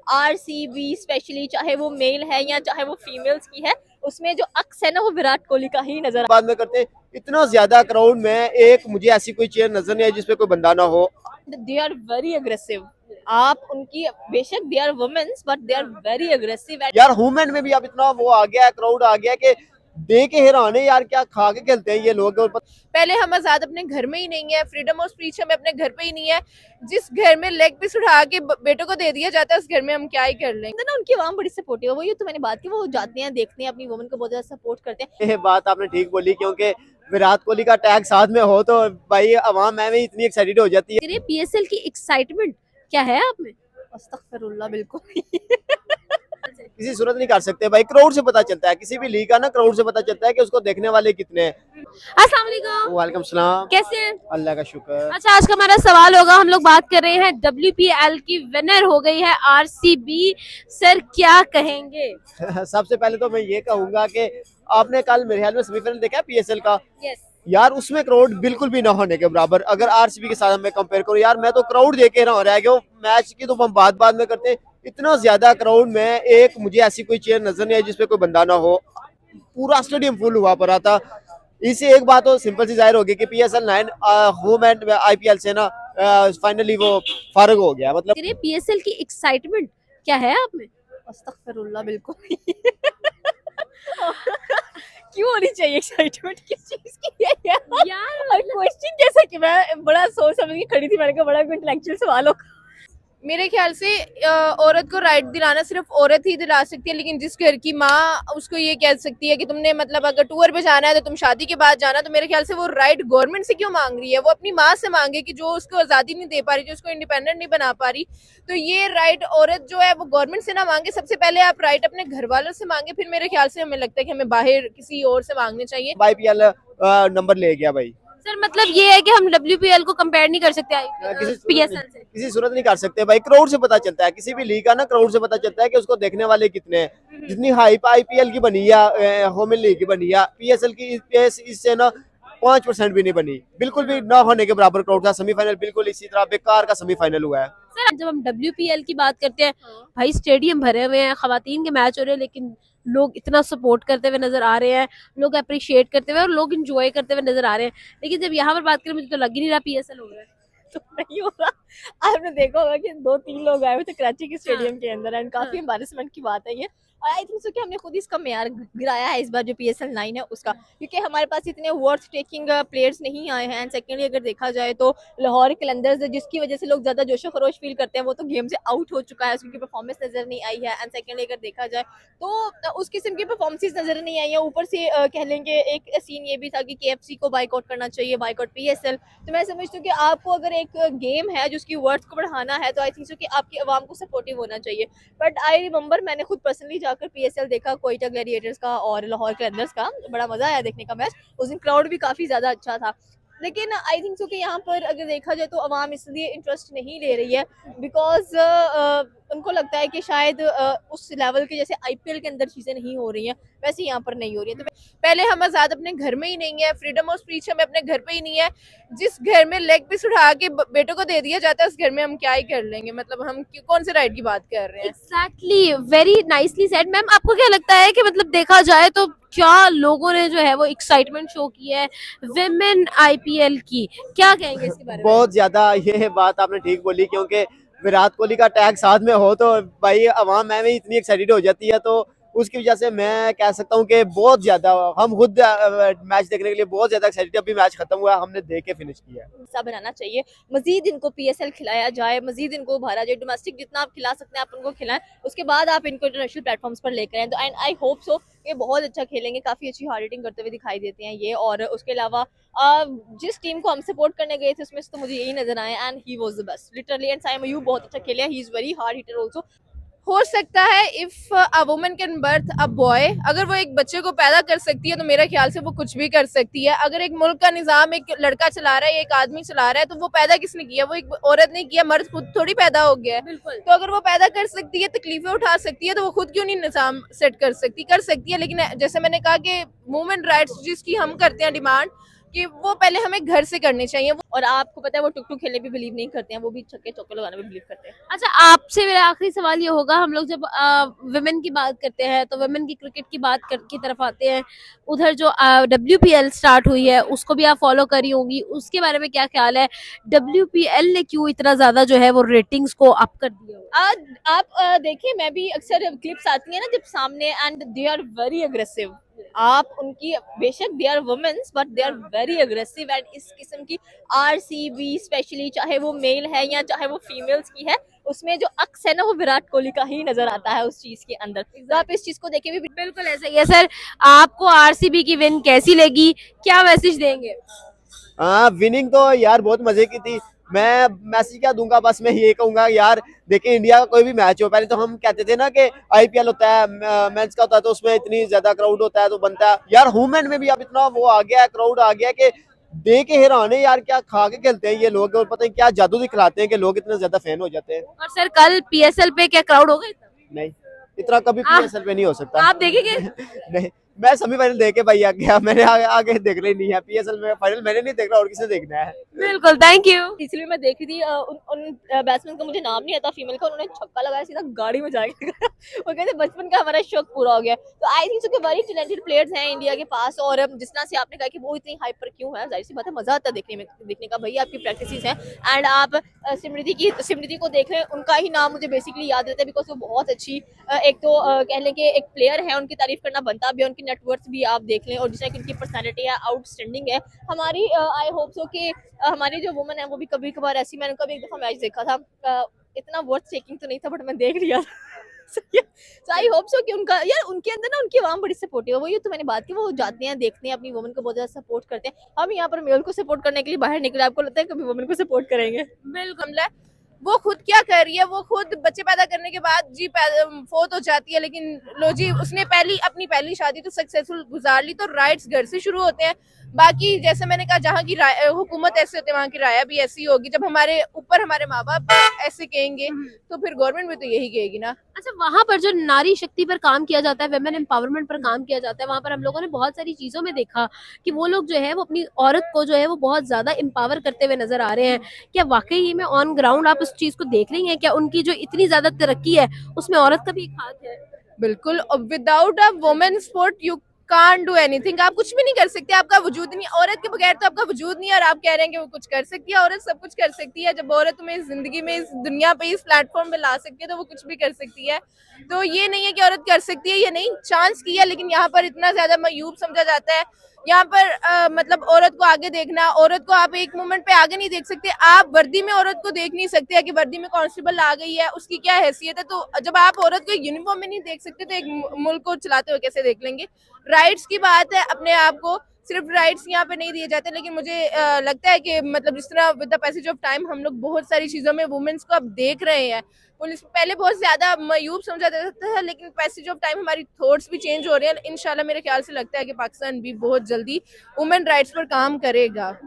RCB specially, चाहे वो mail है या चाहे वो फीमेल्स की है, उसमें जो अक्स है ना वो विराट कोहली का ही नजर बाद में करते इतना ज्यादा क्राउड में एक मुझे ऐसी कोई चेयर नजर नहीं आई जिसपे कोई बंदा ना हो। They are very aggressive. आप उनकी, बेशक they are womens but they are very aggressive. यार वुमेन में भी अब इतना वो आ गया है, क्राउड आ गया है कि देख के हैरान है यार, क्या खा के खेलते हैं ये लोग। और पहले हम आजाद अपने घर में ही नहीं है, फ्रीडम ऑफ स्पीच हमें अपने घर पे ही नहीं है। जिस घर में लेग पीस उठा के बेटों को दे दिया जाता है, उस घर में हम क्या ही कर लेंगे। ना उनकी आवाम बड़ी सपोर्टिव है, वो ये तो मैंने बात की, वो जाते हैं देखते हैं अपनी वुमेन को बहुत ज्यादा सपोर्ट करते हैं। ये बात आपने ठीक बोली, क्योंकि विराट कोहली का टैग साथ में हो तो भाई अवाम में भी इतनी एक्साइटेड हो जाती है। पीएसएल की एक्साइटमेंट क्या है आप में? अस्तगफिरुल्लाह, बिल्कुल। किसी सूरत नहीं कर सकते भाई, क्राउड से पता चलता है, किसी भी लीग का ना क्राउड से पता चलता है कि उसको देखने वाले कितने हैं। अस्सलाम वालेकुम, वालेकुम सलाम। कैसे हैं? अल्लाह का शुक्र। अच्छा, आज का हमारा सवाल होगा, हम लोग बात कर रहे हैं WPL की विनर हो गई है आरसीबी। सर क्या कहेंगे? सबसे पहले तो मैं ये कहूंगा कि आपने कल मेरे ख्याल में सेमीफाइनल देखा है पीएसएल का। यस। यार उसमें क्राउड बिल्कुल भी ना होने के बराबर, अगर आरसीबी के साथ मैं कंपेयर करूं, यार मैं तो क्राउड देख के रहा रह गया हूं। मैच की तो हम बात में करते हैं, इतना ज्यादा क्राउड में एक मुझे ऐसी कोई चेयर नजर नहीं आई जिसपे कोई बंदा ना हो। पूरा स्टेडियम फुल हुआ पड़ा था। इससे एक बात तो सिंपल सी जाहिर होगी कि पीएसएल 9 होम एंड आईपीएल से ना फाइनली वो फारग हो गया। मतलब पीएसएल की एक्साइटमेंट क्या है आप में? अस्तगफिरुल्लाह, बिल्कुल। क्यों होनी चाहिए एक्साइटमेंट, किस चीज की है यार? क्वेश्चन जैसा कि मैं बड़ा सोच समझ के खड़ी थी, मैंने कहा बड़ा इंटेलेक्चुअल सवाल हो। मेरे ख्याल से औरत को राइट दिलाना सिर्फ औरत ही दिला सकती है, लेकिन जिस घर की माँ उसको ये कह सकती है कि तुमने मतलब अगर टूर पे जाना है तो तुम शादी के बाद जाना, तो मेरे ख्याल से वो राइट गवर्नमेंट से क्यों मांग रही है? वो अपनी माँ से मांगे कि जो उसको आज़ादी नहीं दे पा रही, जो उसको इंडिपेंडेंट नहीं बना पा रही। तो ये राइट औरत जो है वो गवर्नमेंट से ना मांगे, सबसे पहले आप राइट अपने घर वालों से मांगे, फिर मेरे ख्याल से हमें लगता है कि हमें बाहर किसी और से मांगने चाहिए। आईपीएल नंबर ले गया भाई। सर मतलब ये है कि हम WPL को कंपेयर नहीं कर सकते पीएसएल से? किसी सूरत नहीं कर सकते भाई, क्राउड से पता चलता है, किसी भी लीग का ना क्राउड से पता चलता है कि उसको देखने वाले कितने हैं। जितनी हाइप आईपीएल की बनी है, वुमेन लीग की बनी है, पीएसएल की इससे ना 5% भी नहीं बनी, बिल्कुल भी ना होने के बराबर क्राउड था। सेमीफाइनल बिल्कुल इसी तरह बेकार का सेमीफाइनल हुआ है। सर जब हम WPL की बात करते हैं, भाई स्टेडियम भरे हुए हैं, खवातीन के मैच हो रहे हैं, लेकिन लोग इतना सपोर्ट करते हुए नजर आ रहे हैं, लोग अप्रिशिएट करते हुए और लोग इंजॉय करते हुए नजर आ रहे हैं। लेकिन जब यहाँ पर बात करें, मुझे तो लग ही नहीं रहा पीएसएल हो रहा है। तो नहीं हो रहा। आपने देखा होगा कि 2-3 लोग आए हुए थे कराची के स्टेडियम के अंदर, एंड काफी एम्बैरेसमेंट की बात है ये। और आई थिंक सो कि हमने खुद ही इसका मेयार गिराया है इस बार जो PSL 9 है उसका, क्योंकि हमारे पास इतने वर्थ टेकिंग प्लेयर्स नहीं आए हैं। एंड सेकेंडली अगर देखा जाए तो लाहौर कलंदर्स, जिसकी वजह से लोग ज्यादा जोशो खरोश फील करते हैं, वो तो गेम से आउट हो चुका है, उसकी परफॉर्मेंस नजर नहीं आई है। एंड सेकेंडली अगर देखा जाए तो उस किस्म की परफॉर्मेंसेस नजर नहीं आई है। ऊपर से कह लेंगे एक सीन ये भी था कि KFC को बाइकआउट करना चाहिए, बाइकआउट PSL। तो मैं समझती हूँ कि आपको अगर एक गेम है जिसकी वर्थ को बढ़ाना है, तो आई थिंक सो कि आपकी आवाम को सपोर्टिव होना चाहिए। बट आई रिमेंबर मैंने खुद पर्सनली जाकर PSL देखा, कोयटा ग्लैडिएटर्स का और लाहौर कलंदर्स का, बड़ा मजा आया देखने का मैच। उस दिन क्राउड भी काफी ज्यादा अच्छा था। लेकिन आई थिंक सो कि यहाँ पर अगर देखा जाए तो अवाम इसलिए इंटरेस्ट नहीं ले रही है बिकॉज उनको लगता है कि शायद उस लेवल के जैसे IPL के अंदर चीजें नहीं हो रही हैं, वैसे यहाँ पर नहीं हो रही है। तो पहले हम आजाद अपने घर में ही नहीं है, फ्रीडम ऑफ स्पीच हमें अपने घर पे ही नहीं है। जिस घर में लेग पीस उठा के बेटों को दे दिया जाता है, उस घर में हम क्या ही कर लेंगे? मतलब हम कौन से राइट की बात कर रहे हैं? Exactly, very nicely said ma'am. आपको क्या लगता है कि मतलब देखा जाए तो क्या लोगों ने जो है वो एक्साइटमेंट शो की है विमेन IPL की, क्या कहेंगे इसके बारे में? बहुत ज्यादा ये बात आपने ठीक बोली, क्योंकि विराट कोहली का टैग साथ में हो तो भाई अवाम में भी इतनी एक्साइटेड हो जाती है। तो उसकी वजह से मैं कह सकता हूँ कि बहुत ज्यादा हम खुद मैच देखने के लिए बहुत ज्यादा एक्साइटेड। अभी मैच खत्म हुआ, हमने देख के फिनिश किया है। हिस्सा बनाना चाहिए, मजीद इनको PSL खिलाया जाए, मजीद इनको उभारा जाए। डोमेस्टिक जितना आप खिला सकते हैं आप उनको खिलाएं, उसके बाद आप इनको इंटरनेशनल प्लेटफॉर्म्स पर लेकर आएं। तो एंड आई होप सो ये बहुत अच्छा खेलेंगे, काफी अच्छी हार्ड हिटिंग करते हुए दिखाई देते हैं ये। और उसके अलावा जिस टीम को हम सपोर्ट करने गए थे उसमें से तो मुझे यही नजर आया, and he was the best literally. And Saim Ayub बहुत अच्छा खेला, he is very hard hitter also. हो सकता है if a woman can birth a boy, अगर वो एक बच्चे को पैदा कर सकती है तो मेरे ख्याल से वो कुछ भी कर सकती है। अगर एक मुल्क का निजाम एक लड़का चला रहा है, एक आदमी चला रहा है, तो वो पैदा किसने किया? वो एक औरत ने किया, मर्द खुद थोड़ी पैदा हो गया है। बिल्कुल। तो अगर वो पैदा कर सकती है, तकलीफें उठा सकती है, तो वो खुद क्यों नहीं निजाम सेट कर सकती? कर सकती है। लेकिन जैसे मैंने कहा कि वुमेन राइट्स जिसकी हम करते हैं डिमांड, कि वो पहले हमें घर से करनी चाहिए। और आपको पता है वो टुक टुक खेलने भी बिलीव नहीं करते हैं, वो भी छक्के चौके लगाने में बिलीव करते हैं। अच्छा, आपसे मेरा आखिरी सवाल ये होगा, हम लोग जब वुमेन की बात करते हैं तो वुमेन की क्रिकेट की की तरफ आते हैं। उधर जो WPL स्टार्ट हुई है उसको भी आप फॉलो करी होंगी, उसके बारे में क्या ख्याल है? WPL ने क्यों इतना ज्यादा जो है वो रेटिंग्स को अप कर दिया? आप देखिए, मैं भी अक्सर क्लिप्स आती है ना जब सामने, and they are very aggressive. आप उनकी, बेशक they are womens but they are very aggressive, and इस किस्म की RCB स्पेशली, चाहे वो मेल है या चाहे वो फीमेल्स की है, उसमें जो अक्स है ना वो विराट कोहली का ही नजर आता है उस चीज के अंदर। तो आप इस चीज को देखे भी बिल्कुल ऐसा ही है सर। आपको RCB की विन कैसी लगी, क्या मैसेज देंगे? हाँ, विनिंग तो यार बहुत मजे की थी। मैं मैसेज क्या दूंगा, बस मैं ये कहूंगा यार, देखिए इंडिया का कोई भी मैच हो, पहले तो हम कहते थे ना कि IPL होता है, मेंस का होता है, तो उसमें इतनी ज्यादा क्राउड होता है तो बनता है यार। वुमेन में भी अब इतना वो आ गया है, क्राउड आ गया है कि देख के हैरान है यार, क्या खा के खेलते हैं ये लोग, और पता नहीं क्या जादू दिखलाते हैं कि लोग इतने ज्यादा फैन हो जाते हैं। और सर कल PSL पे क्या क्राउड होगा? नहीं, इतना कभी आप- PSL पे नहीं हो सकता। आप देखेंगे? नहीं, मैं सेमीफाइनल देख के भाई आ गया, मैंने आगे देख रही नहीं है। PSL में फाइनल मैंने नहीं देख रहा, और किसे देखना है। बिल्कुल, थैंक यू। इसलिए मैं देख रही थी उन बैट्समैन का मुझे नाम नहीं आता फीमेल का, उन्होंने छक्का लगाया सीधा गाड़ी में जाके वो कहते बचपन का हमारा शौक पूरा हो गया। तो आई थिंक सो कि वेरी टैलेंटेड प्लेयर्स हैं इंडिया के पास। और जिस तरह से आपने कहा कि वो इतनी हाइपर क्यों है, जाहिर सी बात है मजा आता है देखने का। भैया आपकी प्रैक्टिसेस हैं, एंड आप सिमृति को देख रहे हैं, उनका ही नाम मुझे बेसिकली याद रहता है बिकॉज वो बहुत अच्छी एक तो कह लें कि एक प्लेयर है, उनकी तारीफ करना बनता भी है, उनकी नेटवर्थ भी आप देख लें, और जिस तरह की उनकी पर्सनैलिटी है आउटस्टैंडिंग है। हमारी आई होप सो कि हमारी जो वुमन है वो भी कभी कभार ऐसी, मैंने कभी एक दफा मैच देखा था, इतना वर्थ टेकिंग तो नहीं था बट मैं देख लिया सो आई होप सो कि उनका यार, उनके अंदर ना उनकी आवाम बड़ी सपोर्टिव है। वो ये तो मैंने बात की, वो जाते हैं देखते हैं अपनी वुमन को बहुत ज्यादा सपोर्ट करते हैं। हम यहाँ पर मेल को सपोर्ट करने के लिए बाहर निकले, आपको लगता है कभी वुमन को सपोर्ट करेंगे? बिल्कुल। वो खुद क्या कर रही है, वो खुद बच्चे पैदा करने के बाद जी फोत हो जाती है, लेकिन लो जी उसने अपनी पहली शादी तो सक्सेसफुल गुजार ली। तो राइट्स घर से शुरू होते हैं। बाकी जैसे मैंने कहा, जहाँ की हुकूमत ऐसे होती है वहाँ की राय भी ऐसी होगी। जब हमारे ऊपर हमारे माँ बाप ऐसे कहेंगे तो फिर गवर्नमेंट भी तो यही कहेगी ना। अच्छा, वहां पर जो नारी शक्ति पर काम किया जाता है, वेमेन एम्पावरमेंट पर काम किया जाता है, वहां पर हम लोगों ने बहुत सारी चीजों में देखा कि वो लोग जो है वो अपनी औरत को जो है वो बहुत ज्यादा एम्पावर करते हुए नजर आ रहे हैं। क्या वाकई ही में ऑन ग्राउंड आप उस चीज को देख रही हैं? क्या उनकी जो इतनी ज्यादा तरक्की है उसमें औरत का भी एक हाथ है? बिल्कुल, without a women sport you can't do anything. आप कुछ भी नहीं कर सकते, आपका वजूद नहीं, औरत के बगैर तो आपका वजूद नहीं है। और आप कह रहे हैं कि वो कुछ कर सकती है, औरत सब कुछ कर सकती है। जब औरत तुम्हें इस जिंदगी में, इस दुनिया पे, इस प्लेटफॉर्म पे ला सकती है तो वो कुछ भी कर सकती है। तो ये नहीं है कि औरत कर सकती है, ये नहीं, चांस की है। लेकिन यहाँ पर इतना ज्यादा मयूब समझा जाता है। यहाँ पर मतलब औरत को आगे देखना, औरत को आप एक मोमेंट पे आगे नहीं देख सकते। आप वर्दी में औरत को देख नहीं सकते कि वर्दी में कांस्टेबल आ गई है, उसकी क्या हैसियत है। तो जब आप औरत को यूनिफॉर्म में नहीं देख सकते तो एक मुल्क को चलाते हुए कैसे देख लेंगे? राइट्स की बात है, अपने आप को सिर्फ राइट्स यहाँ पे नहीं दिए जाते। लेकिन मुझे लगता है कि मतलब जिस तरह with the passage of time हम लोग बहुत सारी चीजों में वुमेन्स को अब देख रहे हैं। पुलिस पहले बहुत ज्यादा मयूब समझा जाता था, लेकिन पैसेज ऑफ टाइम हमारी थॉट्स भी चेंज हो रहे हैं। इंशाल्लाह मेरे ख्याल से लगता है कि पाकिस्तान भी बहुत जल्दी वुमेन राइट्स पर काम करेगा।